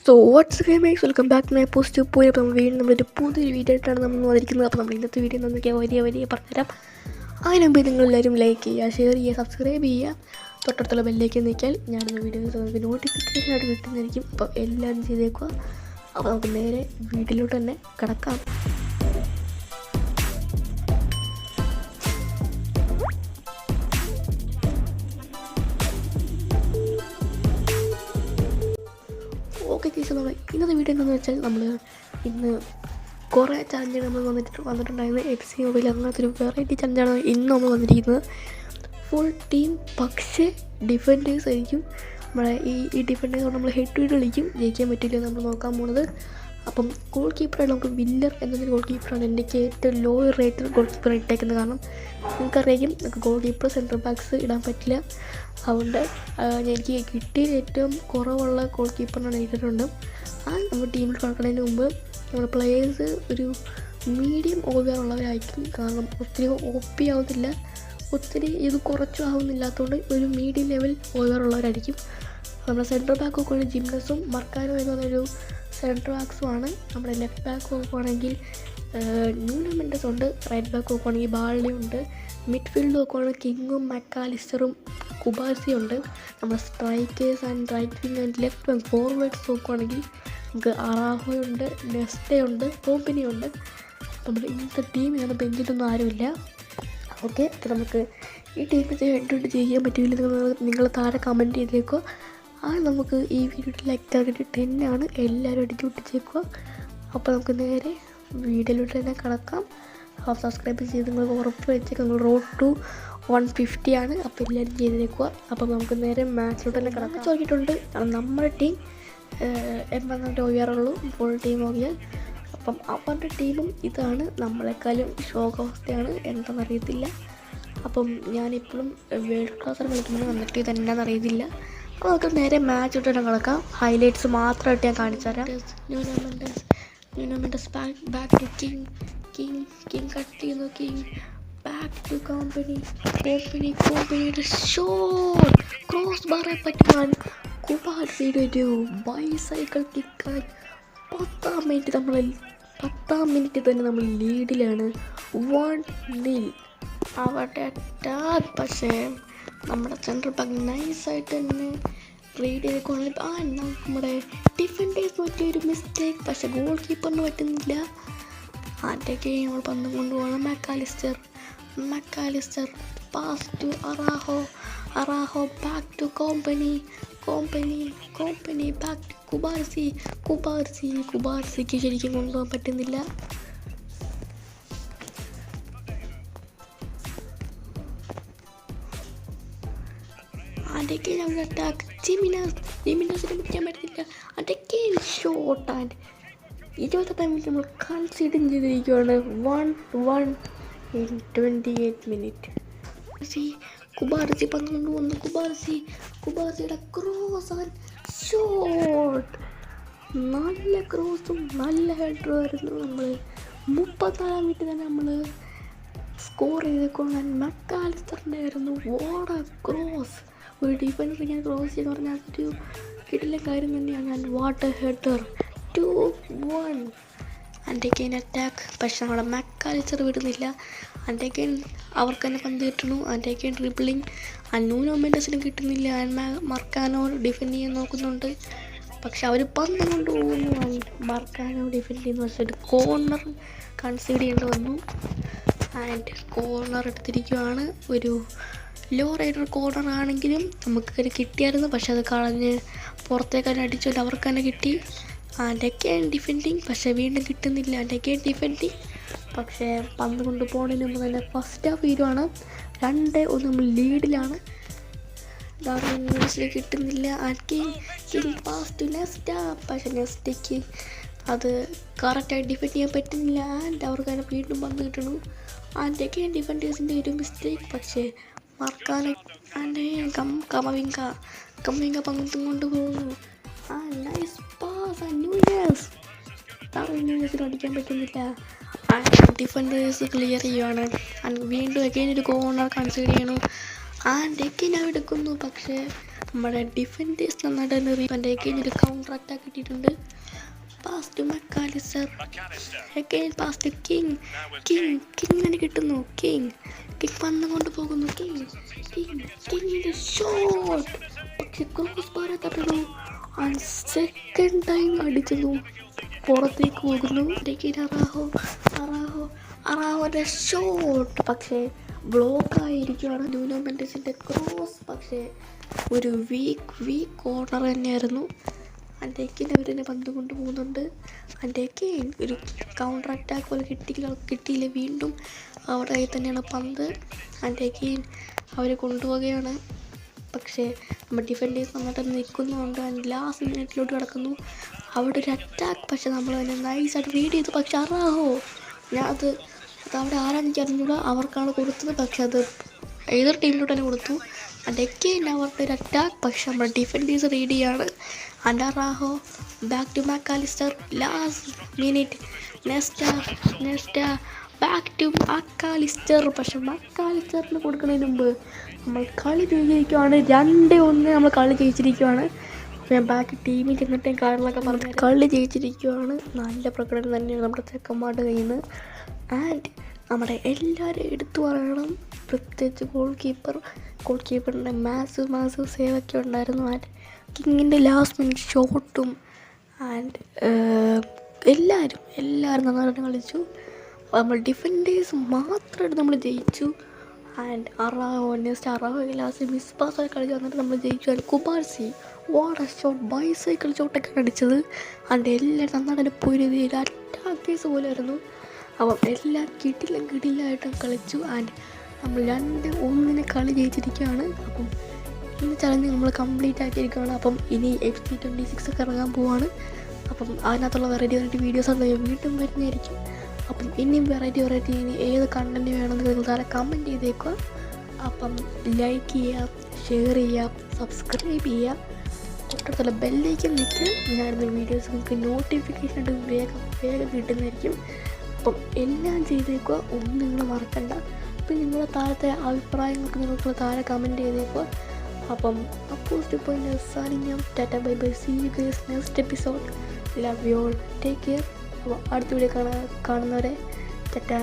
So what's gamers welcome back to my post പോയി. അപ്പോൾ വീണ്ടും നമ്മളൊരു പുതിയൊരു വീഡിയോ ആയിട്ടാണ് നമ്മൾ വന്നിരിക്കുന്നത്. അപ്പോൾ നമ്മൾ ഇന്നത്തെ വീഡിയോ എന്നൊക്കെ വലിയ പറഞ്ഞുതരാം. അതിന് മുമ്പ് നിങ്ങളെല്ലാവരും ലൈക്ക് ചെയ്യുക, ഷെയർ ചെയ്യുക, സബ്സ്ക്രൈബ് ചെയ്യുക, തൊട്ടടുത്തുള്ള ബെല്ലേക്ക് നീക്കിയാൽ ഞാനൊന്ന് വീഡിയോ നമുക്ക് നോട്ടിഫിക്കേഷനായിട്ട് കിട്ടുന്നതായിരിക്കും. അപ്പോൾ എല്ലാവരും ചെയ്തേക്കുക. അപ്പോൾ നമുക്ക് നേരെ വീഡിയോയിലോട്ട് തന്നെ കിടക്കാം. ഓക്കെ കേസ്, നമ്മൾ ഇന്നത്തെ വീഡിയോ എന്താണെന്ന് വെച്ചാൽ നമ്മൾ ഇന്ന് കുറേ ചലഞ്ചുകൾ നമ്മൾ വന്നിട്ടുണ്ടായിരുന്നു. എഫ് സി മൊബൈൽ അങ്ങനത്തെ ഒരു വെറൈറ്റി ചലഞ്ചാണ് ഇന്ന് നമ്മൾ വന്നിരിക്കുന്നത്. ഫുൾ ടീം, പക്ഷേ ഡിഫൻഡേഴ്സ് ആയിരിക്കും. നമ്മളെ ഈ ഡിഫൻഡേഴ്സ് നമ്മൾ ഹെഡ് ടു ഹെഡ് കളിക്കും. ജയിക്കാൻ പറ്റില്ല നമ്മൾ നോക്കാൻ പോകുന്നത്. അപ്പം ഗോൾ കീപ്പറായിട്ട് നമുക്ക് വില്ലർ എന്നൊരു ഗോൾ കീപ്പറാണ് എൻ്റെ ഏറ്റവും ലോ റേറ്റഡ് ഗോൾ കീപ്പർ ഇട്ടേക്കുന്നത്. കാരണം നിങ്ങൾക്കറിയാം, നമുക്ക് ഗോൾ കീപ്പർ സെൻട്രൽ ബാക്സ് ഇടാൻ പറ്റില്ല. അതുകൊണ്ട് എനിക്ക് കിട്ടിയ ഏറ്റവും കുറവുള്ള ഗോൾ കീപ്പറിനാണ് ഇട്ടിട്ടുണ്ട്. നമ്മൾ ടീമിൽ കളിക്കുന്നതിന് മുമ്പ് നമ്മുടെ പ്ലെയേഴ്സ് ഒരു മീഡിയം ഓവർ ഉള്ളവരായിരിക്കും. കാരണം ഒത്തിരി OP ആവുന്നില്ല, ഒത്തിരി ഇത് കുറച്ചും ആവുന്നില്ലാത്തതുകൊണ്ട് ഒരു മീഡിയം ലെവൽ ഓവർ ഉള്ളവരായിരിക്കും. നമ്മുടെ സെൻട്രൽ ബാക്ക് നോക്കുവാണെങ്കിൽ ജിംനസും മർക്കാനോ എന്ന് പറഞ്ഞൊരു സെൻട്രൽ ബാക്സുമാണ്. നമ്മുടെ ലെഫ്റ്റ് ബാക്ക് നോക്കുവാണെങ്കിൽ ന്യൂനോ മെൻഡസ് ഉണ്ട്. റൈറ്റ് ബാക്ക് നോക്കുവാണെങ്കിൽ ബാൾഡി ഉണ്ട്. മിഡ്ഫീൽഡ് നോക്കുവാണെങ്കിൽ കിങ്ങും മക്കാലിസ്റ്ററും കുബാർസി ഉണ്ട്. നമ്മുടെ strikers and right wing and left wing forwards നോക്കുവാണെങ്കിൽ നമുക്ക് അറാഹോയുണ്ട്, നെസ്റ്റയുണ്ട്, കോമ്പനിയുണ്ട്. നമ്മുടെ ഇന്നത്തെ ടീം ഇതിന് ബെഞ്ചിലൊന്നും ആരുമില്ല. ഓക്കെ, അപ്പോൾ നമുക്ക് ഈ ടീമിൽ ഹെഡ് ചെയ്യാൻ പറ്റില്ല. നിങ്ങൾ താഴെ കമൻറ്റ് ചെയ്തേക്കോ. നമുക്ക് ഈ വീഡിയോയുടെ ലൈക്ക് ടാർഗറ്റ് 10 ആണ്. എല്ലാവരും അടിച്ചു പൊട്ടിച്ചേക്കുക. അപ്പോൾ നമുക്ക് നേരെ വീഡിയോയിലോട്ട് തന്നെ കിടക്കാം. സബ്സ്ക്രൈബ് ചെയ്ത് നിങ്ങൾ ഉറപ്പ് വെച്ചേക്കുക. നിങ്ങൾ റോഡ് ടു 150 ആണ്. അപ്പോൾ എല്ലാവരും ചെയ്തേക്കുക. അപ്പം നമുക്ക് നേരെ മാച്ചിലോട്ട് തന്നെ കിടക്കാം. ചോദിച്ചിട്ടുണ്ട് നമ്മുടെ ടീം 80 OVR ഫുൾ ടീം ഓകിയാൽ. അപ്പം അവരുടെ ടീമും ഇതാണ്. നമ്മളെക്കാളും ശോകാവസ്ഥയാണ്, എന്താണെന്നറിയത്തില്ല. അപ്പം ഞാനിപ്പോഴും വേൾഡ് ക്ലാസ്സിൽ കളിക്കുന്നത് വന്നിട്ട് ഇതെന്നാന്ന് അറിയത്തില്ല. അപ്പോൾ നമുക്ക് നേരെ മാച്ചിലോട്ട് തന്നെ കിടക്കാം. ഹൈലൈറ്റ്സ് മാത്രമായിട്ട് ഞാൻ കാണിച്ചു തരാം. Nuno Mendes back to King cut ചെയ്യുന്നു. കിങ് ബാക്ക് ടു കോമ്പനിയുടെ ഷോട്ട് ക്രോസ് ബാറെ പറ്റുവാൻ കുബാർസിയുടെ ഒരു ബൈസൈക്കിൾ കിക്കാൻ 10ാം മിനിറ്റ് തന്നെ നമ്മൾ ലീഡിലാണ്. 1-0 അവരുടെ അറ്റാക്ക്. പക്ഷേ നമ്മുടെ സെൻട്രൽ ബാക്ക് നൈസായിട്ട് തന്നെ റീഡ് ചെയ്ത് നമ്മുടെ ഡിഫൻഡേഴ്സ് പറ്റിയൊരു മിസ്റ്റേക്ക്. പക്ഷേ ഗോൾ കീപ്പറിന് പറ്റുന്നില്ല. ആദ്യമൊക്കെ നമ്മൾ പന്ത് കൊണ്ടുപോകണം. Mac Allister pass to Araujo back to Kompany back to കുബാർസിക്ക് ശരിക്കും കൊണ്ടുപോകാൻ പറ്റുന്നില്ല. അതൊക്കെ ഞങ്ങളുടെ അറ്റാക്ക് ജിമിനസിനെ പിടിക്കാൻ പറ്റുന്നില്ല. അതൊക്കെ ഷോട്ട് ആൻഡ് 28 മിനിറ്റ് നമ്മൾ കൺസിഡർ ചെയ്തിരിക്കുകയാണ്. 1-1 in 28 മിനിറ്റ്. കുബാർസി പന്ത് കൊണ്ടുവന്നു. കുബാർസിയുടെ ക്രോസ് ആൻഡ് ഷോട്ട്. നല്ല ക്രോസും നല്ല ഹെഡറും ആയിരുന്നു. നമ്മൾ 34ാം മിനിറ്റ് തന്നെ നമ്മൾ സ്കോർ ചെയ്തേക്കൊള്ളാൻ മക്കാലിസ്റ്ററിൻ്റെ ആയിരുന്നു. What a cross! ഒരു ഡിഫൻഡർ ഞാൻ ക്രോസ് ചെയ്തെന്ന് പറഞ്ഞാൽ അതൊരു കിടില കാര്യം തന്നെയാണ്. And what a header. 2-1 അൻഡേക്കൈൻ അറ്റാക്ക്. പക്ഷെ നമ്മുടെ മക്കാലിസ്റ്റർ വിടുന്നില്ല. അൻഡേക്കൈൻ അവർക്ക് തന്നെ പന്ത് കിട്ടുന്നു. അൻഡേക്കൈൻ ഡ്രിബിളിങ്. ന്യൂനോ മെൻഡസിനും കിട്ടുന്നില്ല. മർക്കാനോ ഡിഫെൻഡ് ചെയ്യാൻ നോക്കുന്നുണ്ട്. പക്ഷെ അവർ പന്ത് കൊണ്ടുപോകുന്നു. മർക്കാനോ ഡിഫെൻഡ് ചെയ്യുന്നു. പക്ഷേ ഒരു കോർണർ കൺസീഡ് ചെയ്യേണ്ടി വന്നു. ആൻഡ് കോർണർ എടുത്തിരിക്കുകയാണ്. ഒരു ലോ റൈഡർ കോർണർ ആണെങ്കിലും നമുക്ക് കിട്ടിയായിരുന്നു. പക്ഷെ അത് കളഞ്ഞ് പുറത്തേക്ക് തന്നെ അടിച്ചുകൊണ്ട് അവർക്ക് തന്നെ കിട്ടി. അൻഡേക്കൈൻ ഡിഫെൻഡിങ്. പക്ഷേ വീണ്ടും കിട്ടുന്നില്ല. അൻഡേക്കൈൻ ഡിഫെൻഡിങ്. പക്ഷേ പന്ത് കൊണ്ടുപോകുന്നതിന് മുമ്പ് തന്നെ ഫസ്റ്റ് ഹാഫ് തീരുവാണ്. 2-1 നമ്മൾ ലീഡിലാണ്. ന്യൂസിൽ കിട്ടുന്നില്ല. King pass to Nesta. പക്ഷേ നെസ്റ്റയ്ക്ക് അത് കറക്റ്റായി ഡിഫെൻഡ് ചെയ്യാൻ പറ്റുന്നില്ല. ആൻഡ് അവർക്ക് തന്നെ വീണ്ടും പന്ത് കിട്ടണു. അൻഡേക്കൈൻ ഡിഫൻഡേഴ്സിൻ്റെ ഒരു മിസ്റ്റേക്ക്. പക്ഷേ മർക്കാനോ കമവിങ്ക പന്തും കൊണ്ടുപോകുന്നു. Nice pass. ന്യൂസിന് അടിക്കാൻ പറ്റുന്നില്ല. ഡിഫൻഡേഴ്സ് ക്ലിയർ ചെയ്യുവാണ്. വീണ്ടും അഗൈൻ ഒരു കോർണർ കൺസിഡർ ചെയ്യണു. എഗൈൻ എടുക്കുന്നു. പക്ഷേ നമ്മുടെ ഡിഫൻഡേഴ്സ് നന്നായിട്ട് തന്നെ എൻ്റെ ഒരു കൗണ്ടർ അറ്റാക്ക് കിട്ടിയിട്ടുണ്ട്. Pass to Mac Allister, again pass to കിങ്ങിനെ കിട്ടുന്നു. കിങ് പന്ത് കൊണ്ട് പോകുന്നു. കിങ്ങിൻ്റെ ഷോട്ട്, പക്ഷെ ക്രോസ് ബാർ തട്ടുന്നു. സെക്കൻഡ് ടൈം അടിച്ചതും പുറത്തേക്ക് പോകുന്നു. അറാഹോയുടെ ഷോട്ട് പക്ഷേ ബ്ലോക്കായിരിക്കുകയാണ്. ന്യൂനോ മെൻഡസിൻ്റെ ക്രോസ് പക്ഷേ ഒരു വീക്ക് കോർണർ തന്നെയായിരുന്നു. അൻഡേക്കിൻ അവരെന്നെ പന്ത് കൊണ്ട് പോകുന്നുണ്ട്. അൻഡേക്കിൻ ഒരു കൗണ്ടർ അറ്റാക്ക് പോലെ കിട്ടിയില്ല. വീണ്ടും അവരുടെ കയ്യിൽ തന്നെയാണ് പന്ത്. അൻഡേക്കിൻ അവർ കൊണ്ടുപോവുകയാണ്. പക്ഷേ നമ്മൾ ഡിഫൻഡേഴ്സ് നന്നായിട്ട് നിൽക്കുന്നുണ്ട്. ലാസ്റ്റ് മിനിറ്റിലോട്ട് കിടക്കുന്നു. അവിടെ ഒരു അറ്റാക്ക് പക്ഷേ നമ്മൾ തന്നെ നൈസായിട്ട് റീഡ് ചെയ്തു. പക്ഷെ അറാഹോ അത് അവിടെ ആരാണെനിക്ക് അറിഞ്ഞൂടാ, അവർക്കാണ് കൊടുത്തത്. പക്ഷെ അത് ഏതൊരു ടീമിലോട്ട് തന്നെ കൊടുത്തു. അൻഡേക്കിൻ അവരുടെ ഒരു അറ്റാക്ക് പക്ഷെ നമ്മുടെ ഡിഫൻഡേഴ്സ് റീഡ് ചെയ്യാണ്. Araujo back to McAllister, last minute Nesta back to McAllister. പക്ഷെ മക്കാലിസ്റ്ററിന് കൊടുക്കുന്നതിന് മുമ്പ് നമ്മൾ കളി ജയിച്ചിരിക്കുകയാണ്. 2-1 നമ്മൾ കളി ജയിച്ചിരിക്കുകയാണ്. ഞാൻ ബാക്കി ടീമിൽ ചെന്നിട്ടേ കാര്യങ്ങളൊക്കെ പറഞ്ഞു. കളി ജയിച്ചിരിക്കുകയാണ്. നല്ല പ്രകടനം തന്നെയാണ് നമ്മുടെ ചെക്കന്മാരുടെ കയ്യിൽ നിന്ന്. ആൻഡ് നമ്മുടെ എല്ലാവരും എടുത്തു പറയണം, പ്രത്യേകിച്ച് ഗോൾ കീപ്പറിൻ്റെ മാസീവ് സേവൊക്കെ ഉണ്ടായിരുന്നു. ആൻഡ് കിങ്ങിൻ്റെ ലാസ്റ്റ് മിനിറ്റ് ഷോട്ടും ആൻഡ് എല്ലാവരും നന്നായിട്ട് കളിച്ചു. നമ്മൾ ഡിഫൻഡേഴ്സ് മാത്രമായിട്ട് നമ്മൾ ജയിച്ചു. ആൻഡ് അറാഹോ ലാസ്റ്റ് മിസ് പാസ്സായി കളിച്ച് വന്നിട്ട് നമ്മൾ ജയിച്ചു. And Cubarsi what a shot, bicycle ഷോട്ടൊക്കെയാണ് അടിച്ചത്. ആൻഡ് എല്ലാവരും നന്നായിട്ട് പൊരുതി അറ്റാക്കേഴ്സ് പോലെ ആയിരുന്നു. അപ്പം എല്ലാം കിടിലായിട്ട് കളിച്ചു. ആൻഡ് നമ്മൾ 2-1 കളി ജയിച്ചിരിക്കുകയാണ്. അപ്പം ഈ ചലഞ്ച് നമ്മൾ കംപ്ലീറ്റ് ആക്കിയിരിക്കുകയാണ്. അപ്പം ഇനി FC26 ഒക്കെ ഇറങ്ങാൻ പോവാണ്. അപ്പം അതിനകത്തുള്ള വെറൈറ്റി വീഡിയോസ് വീണ്ടും വരുന്നതായിരിക്കും. അപ്പം ഇനിയും വെറൈറ്റി ഇനി ഏത് കണ്ടൻറ്റ് വേണമെന്ന് നിങ്ങൾ താഴെ കമൻറ്റ് ചെയ്തേക്കുക. അപ്പം ലൈക്ക് ചെയ്യുക, ഷെയർ ചെയ്യുക, സബ്സ്ക്രൈബ് ചെയ്യുക, തൊട്ടടുത്തുള്ള ബെല്ലൈക്കൻ നിൽക്കുക. ഞാനിന്ന് വീഡിയോസ് നിങ്ങൾക്ക് നോട്ടിഫിക്കേഷൻ ആയിട്ട് വേഗം കിട്ടുന്നതായിരിക്കും. അപ്പം എല്ലാം ചെയ്തേക്കുക, ഒന്നും നിങ്ങൾ മറക്കണ്ട. അപ്പം നിങ്ങളുടെ താഴത്തെ അഭിപ്രായങ്ങൾക്ക് നിങ്ങൾക്ക് താഴെ കമൻറ്റ് ചെയ്തേക്കുക. അപ്പം signing off. Tata bye bye. See you guys next episode. Love you all. Take care. അപ്പോൾ അടുത്ത വീഡിയോ കാണുന്നവരെ ടാറ്റാ.